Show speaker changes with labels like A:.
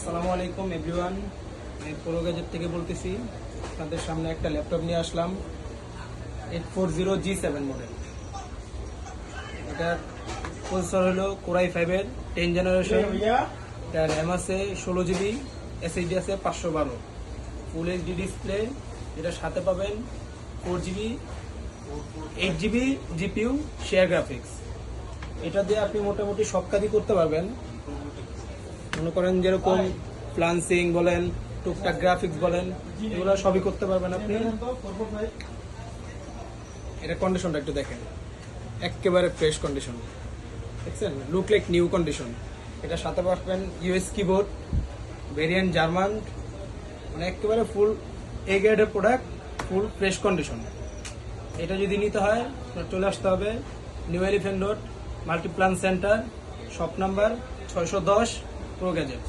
A: আসসালামু আলাইকুম এভরিওয়ান, আমি প্রো গ্যাজেট থেকে বলতেছি। আপনাদের সামনে একটা ল্যাপটপ নিয়ে আসলাম 840G7 মডেল। এটার প্রসেসর হলো Core i5-এর 10 জেনারেশন। এটার র্যাম আছে 16GB, SSD আছে 512, ফুল এইচডি ডিসপ্লে। এটার সাথে পাবেন 4GB 8GB GPU share graphics. এটা দিয়ে আপনি মোটামুটি সব কাজই করতে পারবেন। মনে করেন যেরকম ফ্লান্সিং বলেন, টুকটাক গ্রাফিক্স বলেন, এগুলো সবই করতে পারবেন আপনি। এটা কন্ডিশনটা একটু দেখেন, একেবারে ফ্রেশ কন্ডিশন, দেখছেন, লুক লাইক নিউ কন্ডিশন। এটা সাথে পাবেন ইউএস কিবোর্ড, ভেরিয়েন্ট জার্মান, মানে একেবারে ফুল এ গ্রেডের প্রোডাক্ট, ফুল ফ্রেশ কন্ডিশন। এটা যদি নিতে হয় চলে আসতে হবে new elephant road, Multiplan centre, shop number 610, pro gadget.